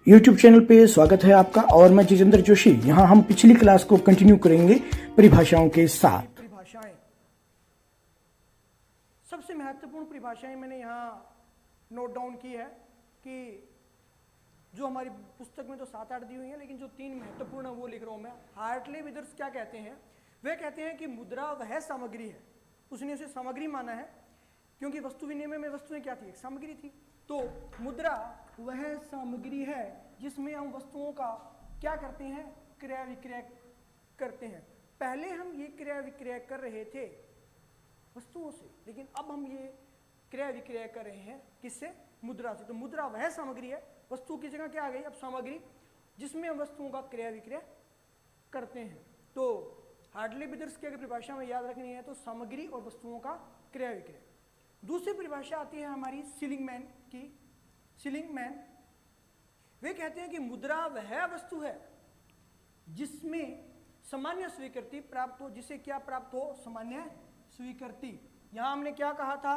YouTube channel पे स्वागत है आपका और मैं जितेंद्र जोशी। यहाँ हम पिछली क्लास को कंटिन्यू करेंगे परिभाषाओं के साथ। परिभाषाएं, सबसे महत्वपूर्ण परिभाषाएं मैंने यहाँ नोट डाउन की है कि जो हमारी पुस्तक में तो 7-8 दी हुई हैं, लेकिन जो 3 महत्वपूर्ण है वो लिख रहा हूँ मैं। हार्टले विदर्स क्या कहते हैं? वे कहते हैं कि मुद्रा वह सामग्री है, उसने उसे सामग्री माना है क्योंकि वस्तु विनिमय में वस्तुएं क्या थी? एक सामग्री थी। तो मुद्रा वह सामग्री है जिसमें हम वस्तुओं का क्या करते हैं? क्रय विक्रय करते हैं। पहले हम ये क्रय विक्रय कर रहे थे वस्तुओं से, लेकिन अब हम ये क्रय विक्रय कर रहे हैं किससे? मुद्रा से। तो मुद्रा वह सामग्री है, वस्तु की जगह क्या आ गई अब? सामग्री, जिसमें हम वस्तुओं का क्रय विक्रय करते हैं। तो हार्टले विदर्स की अगर परिभाषा में याद रखनी है तो सामग्री और वस्तुओं का क्रय विक्रय। दूसरी परिभाषा आती है हमारी सीलिंगमैन की। सीलिंगमैन वे कहते हैं कि मुद्रा वह वस्तु है जिसमें सामान्य स्वीकृति प्राप्त हो। जिसे क्या प्राप्त हो? सामान्य स्वीकृति। यहां हमने क्या कहा था?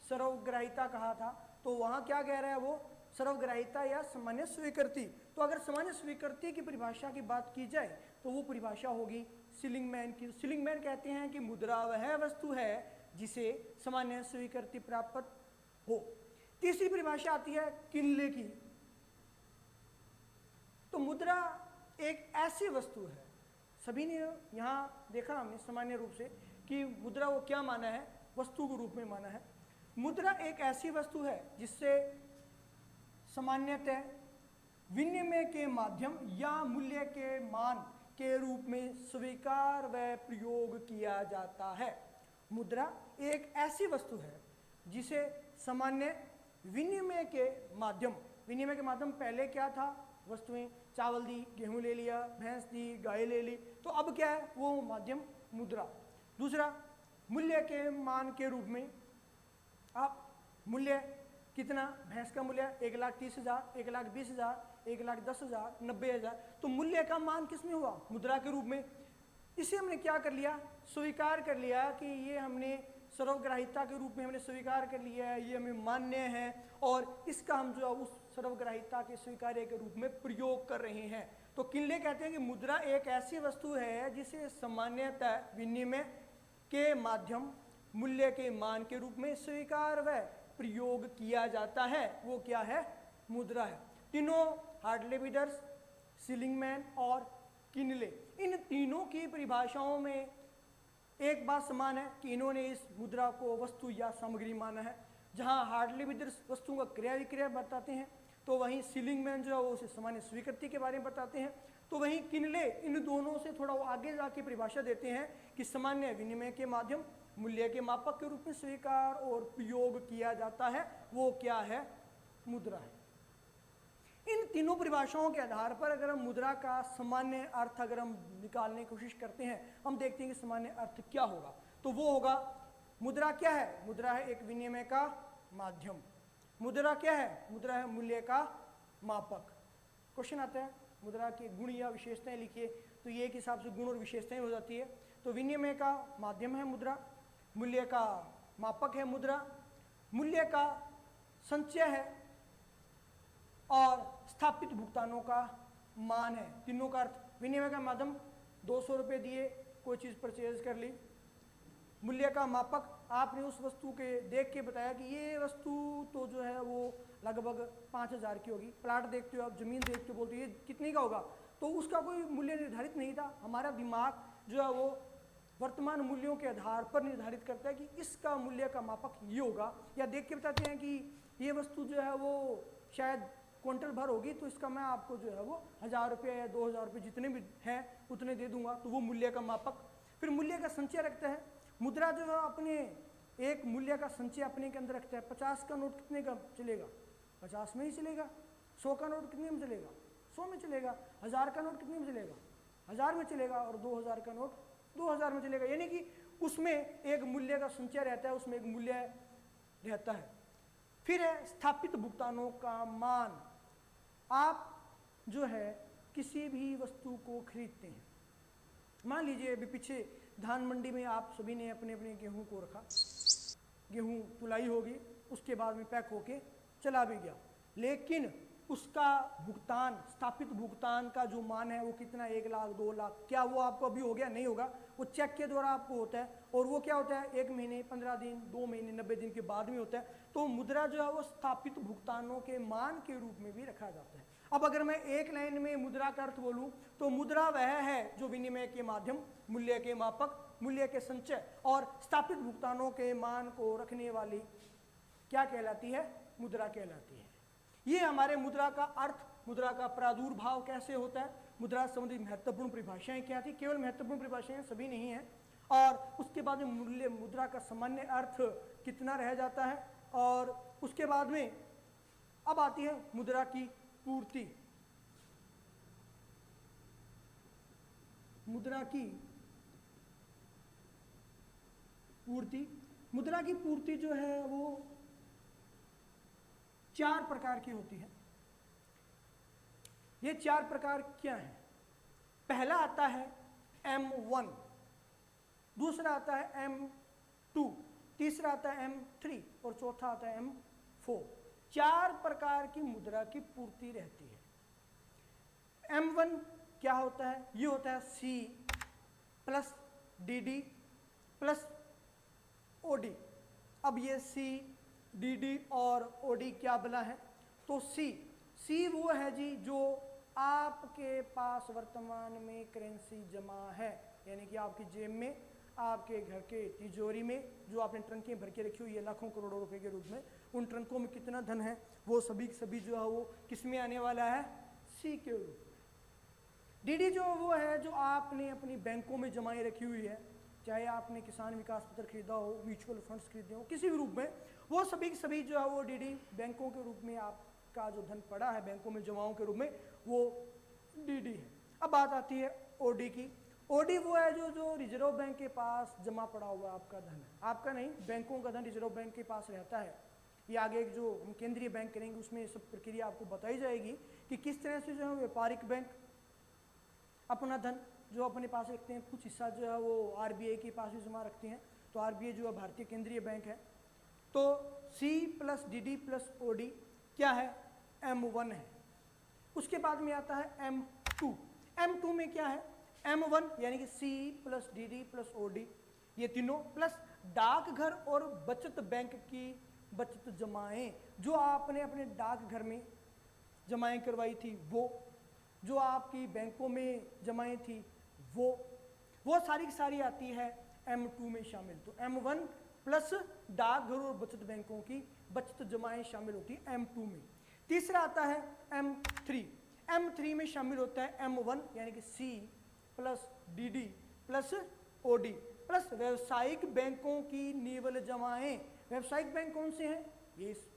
सर्वग्राहिता कहा था। तो वहां क्या कह रहा है वो? सर्वग्राहिता या सामान्य स्वीकृति। तो अगर सामान्य स्वीकृति की परिभाषा की बात की जाए तो वो परिभाषा होगी सीलिंगमैन की। सीलिंगमैन कहते हैं कि मुद्रा वह वस्तु है जिसे सामान्य स्वीकृति प्राप्त हो। तीसरी परिभाषा आती है किनले की। तो मुद्रा एक ऐसी वस्तु है, सभी ने यहाँ देखा हमने सामान्य रूप से कि मुद्रा को क्या माना है? वस्तु के रूप में माना है। मुद्रा एक ऐसी वस्तु है जिससे सामान्यतः विनिमय के माध्यम या मूल्य के मान के रूप में स्वीकार व प्रयोग किया जाता है। मुद्रा एक ऐसी वस्तु है जिसे सामान्य विनिमय के माध्यम, विनिमय के माध्यम पहले क्या था? वस्तुएं, चावल दी, गेहूं ले लिया, भैंस दी, गाय ले ली, तो अब क्या है? वो माध्यम मुद्रा। दूसरा, मूल्य के मान के रूप में आप मूल्य कितना? भैंस का मूल्य 1,30,000, 1,20,000, 1,10,000, 90,000। तो मूल्य का मान किसमें हुआ? मुद्रा के रूप में। इसे हमने क्या कर लिया? स्वीकार कर लिया कि ये हमने सर्वग्राहिता के रूप में हमने स्वीकार कर लिया है, ये हमें मान्य है और इसका हम जो है उस सर्वग्राहिता के स्वीकार्य के रूप में प्रयोग कर रहे हैं। तो किनले कहते हैं कि मुद्रा एक ऐसी वस्तु है जिसे सामान्यतः विनिमय के माध्यम मूल्य के मान के रूप में स्वीकार व प्रयोग किया जाता है। वो क्या है? मुद्रा है। तीनों हार्टले विदर्स, सीलिंगमैन और किनले, इन तीनों की परिभाषाओं में एक बात समान है कि इन्होंने इस मुद्रा को वस्तु या सामग्री माना है। जहां हार्टले विदर्स वस्तुओं का क्रय विक्रय बताते हैं तो वहीं सीलिंगमैन जो है वो उसे सामान्य स्वीकृति के बारे में बताते हैं। तो वहीं किनले इन दोनों से थोड़ा आगे जाके परिभाषा देते हैं कि सामान्य विनिमय के माध्यम मूल्य के मापक के रूप में स्वीकार और प्रयोग किया जाता है, वो क्या है? मुद्रा है। इन तीनों परिभाषाओं के आधार पर अगर हम मुद्रा का सामान्य अर्थ अगर हम निकालने की कोशिश करते हैं, हम देखते हैं कि सामान्य अर्थ क्या होगा। तो वो होगा, मुद्रा क्या है? मुद्रा है एक विनिमय का माध्यम। मुद्रा क्या है? मुद्रा है मूल्य का मापक। क्वेश्चन आता है मुद्रा के गुण या विशेषताएं लिखिए, तो ये एक हिसाब से गुण और विशेषताएं हो जाती है। तो विनिमय का माध्यम है मुद्रा, मूल्य का मापक है मुद्रा, मूल्य का संचय है और स्थापित भुगतानों का मान है। तीनों का अर्थ, विनिमय का माध्यम 200 रुपये दिए कोई चीज़ परचेज कर ली। मूल्य का मापक, आपने उस वस्तु के देख के बताया कि ये वस्तु तो जो है वो लगभग 5,000 की होगी। प्लाट देखते हो आप, जमीन देखते हो, बोलते हो ये कितने का होगा, तो उसका कोई मूल्य निर्धारित नहीं था। हमारा दिमाग जो है वो वर्तमान मूल्यों के आधार पर निर्धारित करता है कि इसका मूल्य का मापक ये होगा, या देख के बताते हैं कि ये वस्तु जो है वो शायद क्विंटल भर होगी, तो इसका मैं आपको जो है वो 1,000 रुपये या 2,000 रुपये जितने भी हैं उतने दे दूंगा। तो वो मूल्य का मापक। फिर मूल्य का संचय रखता है। मुद्रा जो है अपने एक मूल्य का संचय अपने के अंदर रखता है। 50 का नोट कितने का चलेगा? 50 में ही चलेगा। 100 का नोट कितने में चलेगा? 100 में चलेगा। 1,000 का नोट कितने में चलेगा? 1,000 में चलेगा। और 2,000 का नोट 2,000 में चलेगा। यानी कि उसमें एक मूल्य का संचय रहता है, उसमें एक मूल्य रहता है। फिर है स्थापित भुगतानों का मान। आप जो है किसी भी वस्तु को खरीदते हैं, मान लीजिए अभी पीछे धान मंडी में आप सभी ने अपने अपने गेहूं को रखा, गेहूं तुलाई होगी, उसके बाद में पैक होके चला भी गया, लेकिन उसका भुगतान, स्थापित भुगतान का जो मान है वो कितना, 1 लाख 2 लाख, क्या वो आपको अभी हो गया? नहीं होगा, वो चेक के द्वारा आपको होता है। और वो क्या होता है? 1 महीने, 15 दिन, 2 महीने, 90 दिन के बाद में होता है। तो मुद्रा जो है वो स्थापित भुगतानों के मान के रूप में भी रखा जाता है। अब अगर मैं एक लाइन में मुद्रा का अर्थ बोलूं तो मुद्रा वह है जो विनिमय के माध्यम, मूल्य के मापक, मूल्य के संचय और स्थापित भुगतानों के मान को रखने वाली क्या कहलाती है? मुद्रा कहलाती है। ये हमारे मुद्रा का अर्थ, मुद्रा का प्रादुर्भाव कैसे होता है, मुद्रा संबंधी महत्वपूर्ण परिभाषाएं क्या थी, केवल महत्वपूर्ण परिभाषाएं सभी नहीं है, और उसके बाद में मूल्य, मुद्रा का सामान्य अर्थ कितना रह जाता है, और उसके बाद में अब आती है मुद्रा की पूर्ति। मुद्रा की पूर्ति, मुद्रा की पूर्ति जो है वो 4 प्रकार की होती है। ये 4 प्रकार क्या है? पहला आता है M1, दूसरा आता है M2, तीसरा आता है M3 और चौथा आता है M4। 4 प्रकार की मुद्रा की पूर्ति रहती है। M1 क्या होता है? ये होता है C plus DD plus OD। अब ये C, DD और OD क्या बना है? तो C वो है जी जो आपके पास वर्तमान में करेंसी जमा है, यानी कि आपकी जेब में, आपके घर के तिजोरी में जो आपने ट्रंकें भर के रखी हुई है लाखों करोड़ों रुपए के रूप में, उन ट्रंकों में कितना धन है वो सभी जो है वो किस में आने वाला है? C के रूप में। DD जो वो है जो आपने अपनी बैंकों में जमाए रखी हुई है, चाहे आपने किसान विकास पत्र खरीदा हो, म्यूचुअल फंड्स खरीदे हो, किसी भी रूप में, वो सभी जो है वो DD बैंकों के रूप में आपका जो धन पड़ा है बैंकों में जमाओं के रूप में, वो DD है। अब बात आती है OD की। OD वो है जो रिजर्व बैंक के पास जमा पड़ा हुआ आपका धन है, आपका नहीं, बैंकों का धन रिजर्व बैंक के पास रहता है। ये आगे जो हम केंद्रीय बैंक करेंगे उसमें सब प्रक्रिया आपको बताई जाएगी कि किस तरह से जो है व्यापारिक बैंक अपना धन जो अपने पास रखते हैं, कुछ हिस्सा जो है वो RBI के पास भी जमा रखते हैं। तो RBI जो है भारतीय केंद्रीय बैंक है। तो C plus DD plus OD क्या है? M1 है। उसके बाद में आता है M2। M2 में क्या है? M1 यानी कि C plus DD plus OD, ये तीनों प्लस डाकघर और बचत बैंक की बचत जमाएं जो आपने अपने डाकघर में जमाएं करवाई थी, वो जो आपकी बैंकों में जमाएं थी, वो सारी की सारी आती है M2 में शामिल। तो M1 प्लस डाकघर और बचत बैंकों की बचत जमाएं शामिल होती है M2 में। तीसरा आता है M3। M3 में शामिल होता है M1 यानी कि C plus DD plus OD plus व्यावसायिक बैंकों की निवल जमाएं। व्यावसायिक बैंक कौन से हैं? ये इस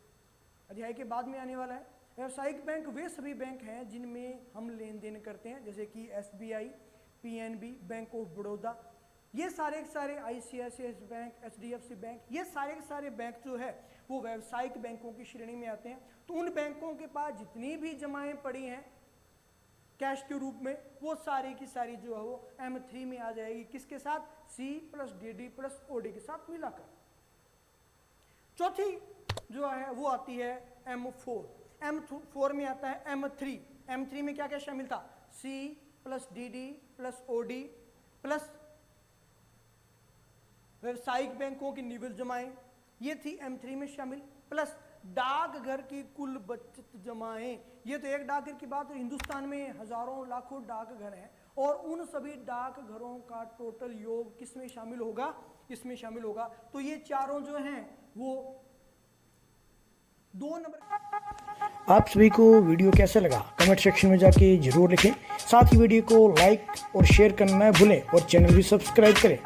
अध्याय के बाद में आने वाला है। व्यावसायिक बैंक वे सभी बैंक हैं जिनमें हम लेन देन करते हैं, जैसे कि SBI, PNB, bank of Baroda, ये सारे ICICI बैंक, HDFC बैंक, ये सारे बैंक जो है वो व्यावसायिक बैंकों की श्रेणी में आते हैं। तो उन बैंकों के पास जितनी भी जमाएं पड़ी हैं कैश के रूप में, वो सारी की सारी जो है वो M3 में आ जाएगी। किसके साथ? C plus DD plus OD के साथ मिलाकर। चौथी जो है वो आती है M4। M4 में आता है M3। M3 में क्या क्या शामिल था? C plus DD plus OD plus व्यावसायिक बैंकों की निवल जमाएं, ये थी M3 में शामिल, प्लस डाकघर की कुल बचत जमाएं। ये तो एक डाकघर की बात है, हिंदुस्तान में हजारों लाखों डाकघर हैं और उन सभी डाकघरों का टोटल योग किसमें शामिल होगा? इसमें शामिल होगा। तो ये चारों जो हैं वो 2 नंबर। आप सभी को वीडियो कैसा लगा कमेंट सेक्शन में जाके जरूर लिखें। साथ ही वीडियो को लाइक और शेयर करना न भूलें और चैनल भी सब्सक्राइब करें।